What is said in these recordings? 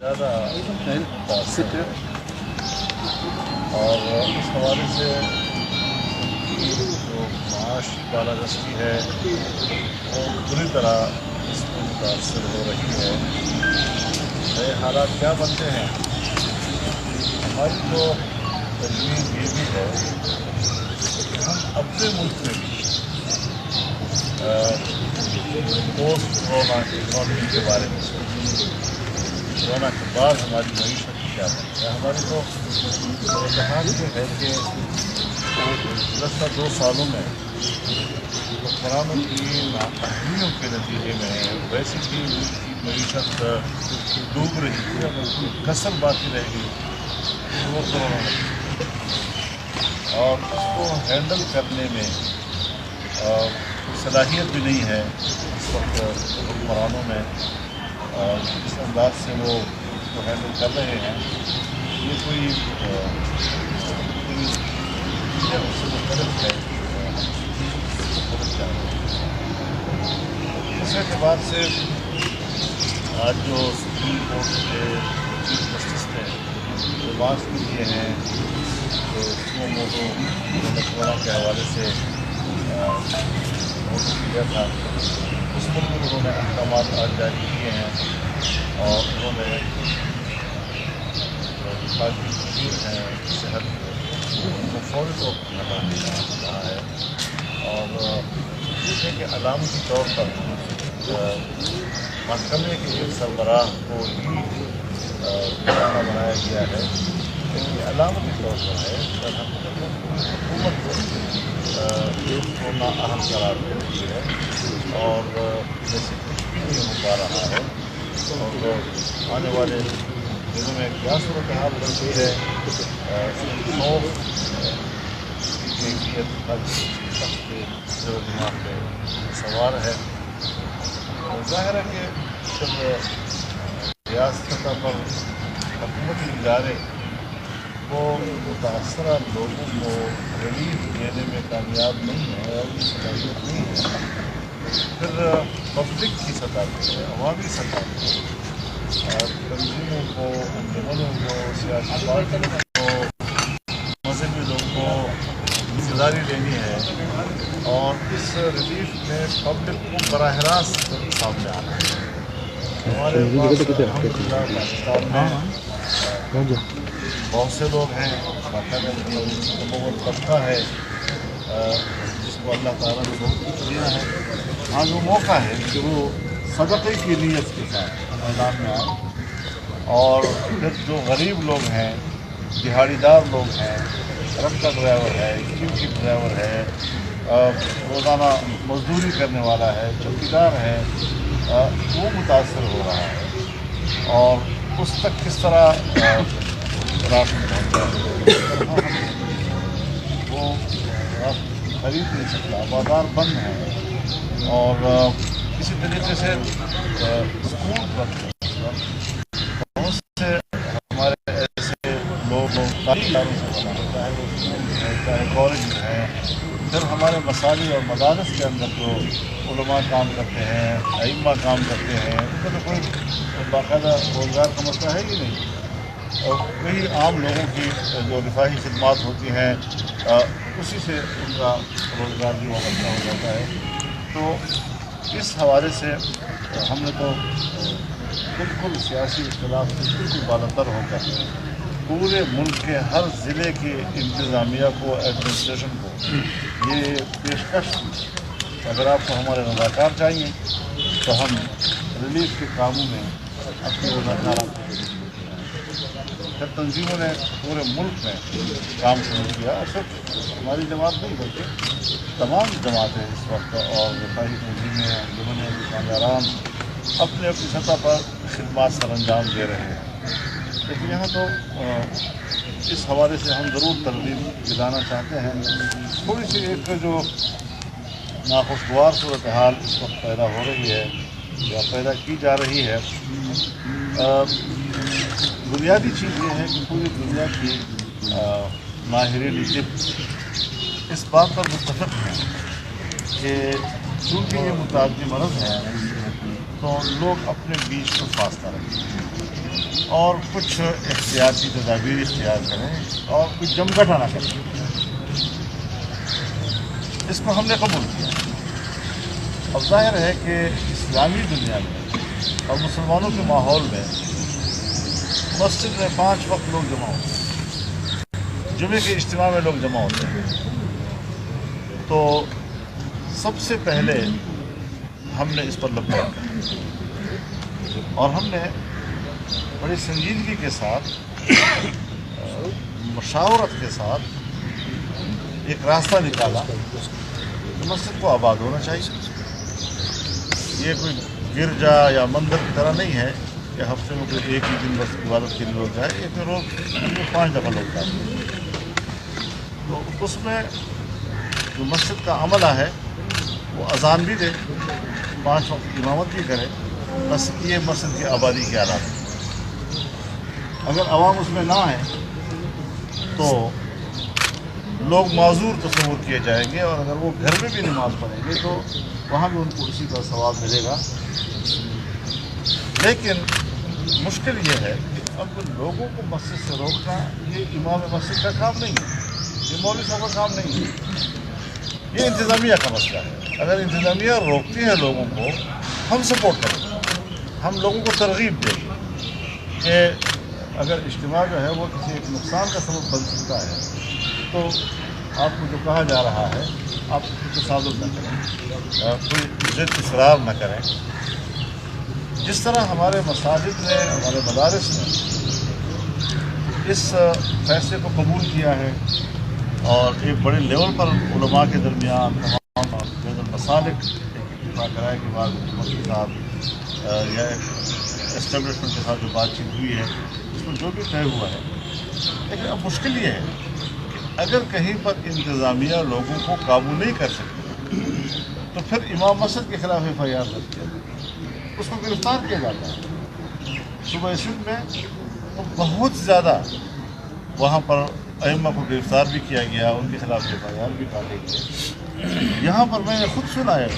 زیادہ متاثر ہے اور اس حوالے سے جو معاشی بالادستی ہے وہ بری طرح اس میں متاثر ہو رہی ہے۔ نئے حالات کیا بنتے ہیں؟ ہماری جو تجویز یہ بھی ہے کہ ہم اپنے ملک میں بھی پوسٹ کورونا اکانومی کے بارے میں سوچیں۔ کورونا کے بعد ہماری معیشت کیا بنتی ہے؟ ہماری تو اتحاد یہ ہے کہ گزشتہ 2 سالوں میں حکمرانوں کی نااہلیوں کے نتیجے میں ویسے بھی معیشت ڈوب رہی تھی، کسر باقی رہ گئی وہ کورونا اور اس کو ہینڈل کرنے میں صلاحیت بھی نہیں ہے اس وقت حکمرانوں میں، اور جس انداز سے وہ اس کو ہینڈل کر رہے ہیں یہ کوئی اس سے مختلف ہے۔ اس اعتبار سے آج جو سپریم کورٹ کے چیف جسٹس نے جو بات کیے ہیں جو سو موٹو کورونا کے حوالے سے کیا تھا، اس پر بھی انہوں نے احکامات آج جاری کیے ہیں اور انہوں نے وزیر ہیں صحت کو فوری طور پر ہٹانے کا کہا ہے، اور یہ ہے کہ علامتی طور پر محکمے کے ایک سربراہ کو ہی نشانہ بنایا گیا ہے، لیکن یہ علامتی طور پر ہے کہ حکومت کو نااہل قرار دے رہی ہے اور جیسے کچھ بھی نہیں ہو پا رہا ہے، اور آنے والے دنوں میں کیا صورتحال بنتی ہے خوف کی کیفیت سخت دماغ پہ سوار ہے۔ ظاہر ہے کہ جب ریاست سطح پر حکومتی ادارے وہ متاثرہ لوگوں کو ریلیف دینے میں کامیاب نہیں ہے اور یہ صلاحیت نہیں ہے، پھر پبلک کی سطح پہ عوامی سطح پہ تنظیموں کو، انجمنوں کو، سیاسی پارٹیوں کو، مذہبی لوگوں کو ذمہ داری لینی ہے اور اس ریلیف میں پبلک کو براہ راست سامنے آنا ہے۔ ہمارے پاس الحمدللہ پاکستان میں بہت سے لوگ ہیں، مکمل طبقہ ہے جس کو اللہ تعالیٰ نے بہت کچھ دیا ہے۔ آج وہ موقع ہے کہ وہ صدقے کی نیت کے ساتھ میدان میں آئے، اور پھر جو غریب لوگ ہیں، دہاڑی دار لوگ ہیں، ٹرک کا ڈرائیور ہے، کی ڈرائیور ہے، روزانہ مزدوری کرنے والا ہے، چوکیدار ہے، وہ متاثر ہو رہا ہے اور اس تک کس طرح راشن پہنچا ہے، وہ خرید نہیں سکتا، بازار بند ہے، اور اسی طریقے سے اسکول بند ہے۔ بہت سے ہمارے ایسے لوگ تعلیم سے چاہے وہ اسکول ہیں، چاہے کالج ہیں، پھر ہمارے مساجد اور مدارس کے اندر جو علماء کام کرتے ہیں، ائمہ کام کرتے ہیں، ان کا تو کوئی باقاعدہ روزگار کا مسئلہ ہے ہی نہیں، اور وہی عام لوگوں کی جو رفاہی خدمات ہوتی ہیں اسی سے ان کا روزگار بھی وابستہ ہو جاتا ہے۔ تو اس حوالے سے ہم نے تو بالکل سیاسی اختلاف سے بالکل بالاتر ہو کر پورے ملک کے ہر ضلع کی انتظامیہ کو، ایڈمنسٹریشن کو یہ پیشکش کی، اگر آپ کو ہمارے رضاکار چاہیے تو ہم ریلیف کے کاموں میں اپنے رضاکاروں کو پھر تنظیموں نے پورے ملک میں کام شروع کیا، اور صرف ہماری جماعت نہیں بلکہ تمام جماعتیں اس وقت اور رفاہی تنظیمیں، انجمنیں، دکانداران اپنے اپنی سطح پر خدمات سر انجام دے رہے ہیں۔ لیکن یہاں تو اس حوالے سے ہم ضرور ترغیب دلانا چاہتے ہیں، تھوڑی سی ایک جو ناخوشگوار صورتحال اس وقت پیدا ہو رہی ہے یا پیدا کی جا رہی ہے، بنیادی چیز یہ ہے کہ پوری دنیا کی ماہرین طب اس بات پر متفق ہیں کہ چونکہ یہ متعدی مرض ہے تو لوگ اپنے بیچ میں فاصلہ رکھیں، اور کچھ احتیاطی تدابیر اختیار کریں اور کچھ جمگھٹا نہ کریں. اس کو ہم نے قبول کیا. اب ظاہر ہے کہ اسلامی دنیا میں اور مسلمانوں کے ماحول میں مسجد میں 5 وقت لوگ جمع ہوتے ہیں، جمعے کے اجتماع میں لوگ جمع ہوتے ہیں. تو سب سے پہلے ہم نے اس پر لبیک کہا اور ہم نے بڑی سنجیدگی کے ساتھ مشاورت کے ساتھ ایک راستہ نکالا کہ مسجد کو آباد ہونا چاہیے. یہ کوئی گرجا یا مندر کی طرح نہیں ہے کہ ہفتے میں کوئی ایک ہی دن بس عبادت کے لیے لوگ جائے. ایک روز 5 دفعہ لوگ جاتے ہیں. تو اس میں جو مسجد کا عملہ ہے وہ اذان بھی دے، 5 وقت امامت بھی کرے، بس یہ مسجد کی آبادی کی علامت ہے. اگر عوام اس میں نہ آئیں تو لوگ معذور تصور کیے جائیں گے، اور اگر وہ گھر میں بھی نماز پڑھیں گے تو وہاں بھی ان کو اسی کا ثواب ملے گا. لیکن مشکل یہ ہے کہ اب لوگوں کو مسجد سے روکنا یہ امام مسجد کا کام نہیں ہے، یہ مولوی صاحب کا کام نہیں ہے، یہ انتظامیہ کا مسئلہ ہے. اگر انتظامیہ روکتی ہے لوگوں کو، ہم سپورٹ کریں گے، ہم لوگوں کو ترغیب دیں گے کہ اگر اجتماع جو ہے وہ کسی ایک نقصان کا سبب بن سکتا ہے تو آپ کو جو کہا جا رہا ہے آپ اس کو تصادم نہ کریں، کوئی ضد اصرار نہ کریں. جس طرح ہمارے مساجد نے، ہمارے مدارس نے اس فیصلے کو قبول کیا ہے اور ایک بڑے لیول پر علماء کے درمیان تمام بین المسالک اتفاق کرائے کہ بعض حکومت کے ساتھ یا اسٹیبلشمنٹ کے ساتھ جو بات چیت ہوئی ہے اس میں جو بھی طے ہوا ہے. لیکن اب مشکل یہ ہے کہ اگر کہیں پر انتظامیہ لوگوں کو قابو نہیں کر سکتے تو پھر امام مسجد کے خلاف FIR درج کیا جاتا ہے، اس کو گرفتار کیا جاتا ہے. صبح سندھ میں بہت زیادہ وہاں پر ائمہ کو گرفتار بھی کیا گیا، ان کے خلاف FIR بھی کاٹے گئے. یہاں پر میں نے خود سنا ہے،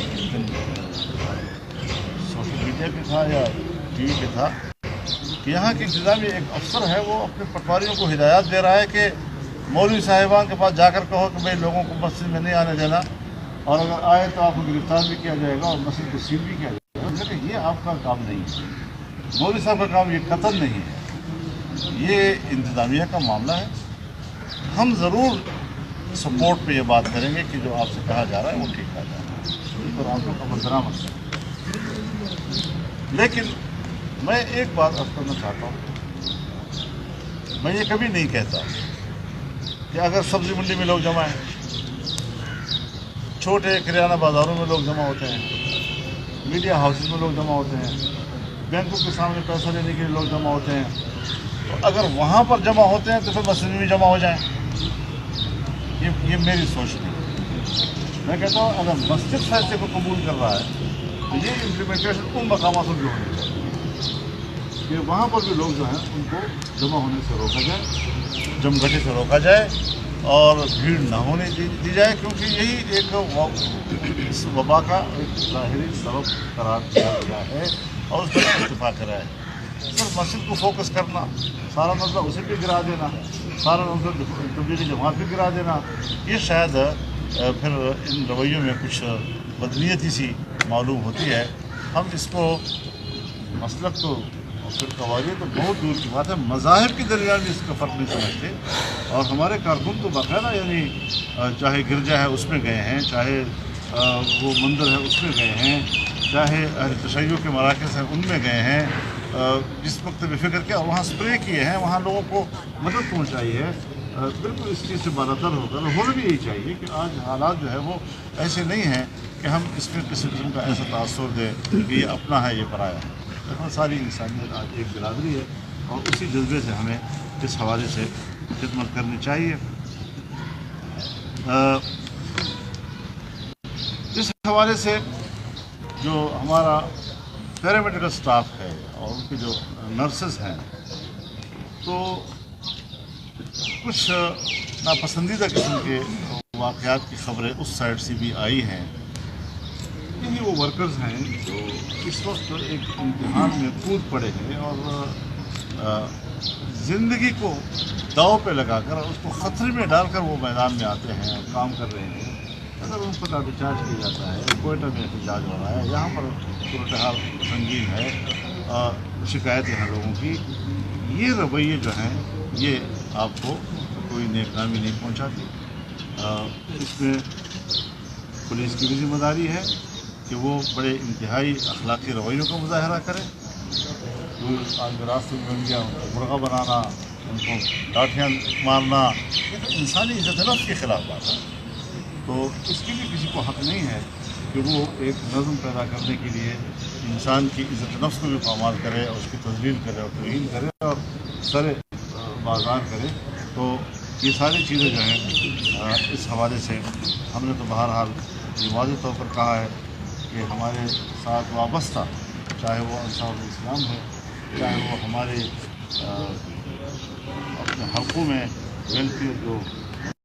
سوشل میڈیا پہ تھا یا TV پہ تھا، کہ یہاں کے انتظامی ایک افسر ہے وہ اپنے پٹواریوں کو ہدایات دے رہا ہے کہ مولوی صاحبان کے پاس جا کر کہو کہ بھائی لوگوں کو مسجد میں نہیں آنے دینا، اور اگر آئے تو آپ کو گرفتار بھی کیا جائے گا اور مسجد کو سیل بھی کیا جائے گا. لیکن یہ آپ کا کام نہیں ہے، مولوی صاحب کا کام یہ قتل نہیں ہے، یہ انتظامیہ کا معاملہ ہے. ہم ضرور سپورٹ پہ یہ بات کریں گے کہ جو آپ سے کہا جا رہا ہے وہ ٹھیک کہا جا رہا ہے، اس پر آپ کا بدنام ہے. لیکن میں ایک بات عرض کرنا چاہتا ہوں، میں یہ کبھی نہیں کہتا کہ اگر سبزی منڈی میں لوگ جمع ہیں، چھوٹے کریانہ بازاروں میں لوگ جمع ہوتے ہیں، میڈیا ہاؤسز میں لوگ جمع ہوتے ہیں، بینکوں کے سامنے پیسہ لینے کے لیے لوگ جمع ہوتے ہیں، تو اگر وہاں پر جمع ہوتے ہیں تو پھر مسجد میں بھی جمع ہو جائیں. یہ میری سوچ نہیں. میں کہتا ہوں اگر مسجد فیصلے کو قبول کر رہا ہے تو یہ امپلیمنٹیشن ان مقامات پر بھی ہونی چاہیے کہ وہاں پر بھی لوگ جو ہیں ان کو جمع ہونے سے روکا جائے، جمگھٹے سے روکا جائے اور بھیڑ نہ ہونے دی جائے، کیونکہ یہی ایک اس وبا کا ایک ظاہری سبب قرار دیا گیا ہے اور اس پر اتفاق کرا ہے. صرف مسجد کو فوکس کرنا، سارا مسئلہ اسے بھی گرا دینا، سارا مسئلہ تبلیغی جماعت بھی گرا دینا، یہ شاید پھر ان رویوں میں کچھ بدنیتی سی معلوم ہوتی ہے. ہم اس کو مسلک تو پھر قواعد تو بہت دور کی بات ہے، مذاہب کے درمیان بھی اس کا فرق نہیں سمجھتے. اور ہمارے کارکن تو باقاعدہ یعنی چاہے گرجا ہے اس میں گئے ہیں، چاہے وہ مندر ہے اس میں گئے ہیں، چاہے اہل تشیع کے مراکز ہیں ان میں گئے ہیں، جس وقت بے فکر کیا وہاں سپرے کیے ہیں، وہاں لوگوں کو مدد پہنچائی ہے. بالکل اس چیز سے بالاتر ہوگا، ہونا بھی یہی چاہیے کہ آج حالات جو ہے وہ ایسے نہیں ہیں کہ ہم اس میں کسی قسم کا ایسا تاثر دیں کہ یہ اپنا ہے یہ پرایا ہے. ساری انسانیت آج ایک برادری ہے اور اسی جذبے سے ہمیں اس حوالے سے خدمت کرنی چاہیے. اس حوالے سے جو ہمارا پیرامیڈیکل سٹاف ہے اور ان کے جو نرسز ہیں، تو کچھ ناپسندیدہ قسم کے واقعات کی خبریں اس سائڈ سے بھی آئی ہیں. یہی وہ ورکرز ہیں جو اس وقت ایک امتحان میں کود پڑے ہیں اور زندگی کو داؤ پہ لگا کر اس کو خطرے میں ڈال کر وہ میدان میں آتے ہیں اور کام کر رہے ہیں، اگر ان پر لاٹھی چارج کیا جاتا ہے، کوئٹہ میں احتجاج ہو رہا ہے، یہاں پر صورتحال سنگین ہے، شکایتیں ہیں لوگوں کی، یہ رویے جو ہیں یہ آپ کو کوئی نیک نامی نہیں پہنچاتی۔ اس میں پولیس کی بھی ذمہ داری ہے کہ وہ بڑے انتہائی اخلاقی رویوں کا مظاہرہ کرے۔ آج راستے میں مل گیا ان کو مرغا بنانا، ان کو لاٹھیاں مارنا، یہ تو انسانی عزت نفس کے خلاف بات ہے۔ تو اس کے لیے کسی کو حق نہیں ہے کہ وہ ایک نظم پیدا کرنے کے لیے انسان کی عزت نفس کو بھی پامال کرے اور اس کی تذلیل کرے اور توہین کرے اور سر بازار کرے۔ تو یہ ساری چیزیں جو ہیں اس حوالے سے ہم نے تو بہرحال یہ واضح طور پر کہا ہے کہ ہمارے ساتھ وابستہ، چاہے وہ انصار الاسلام ہے، چاہے وہ ہمارے اپنے حلقوں میں ویلفیئر جو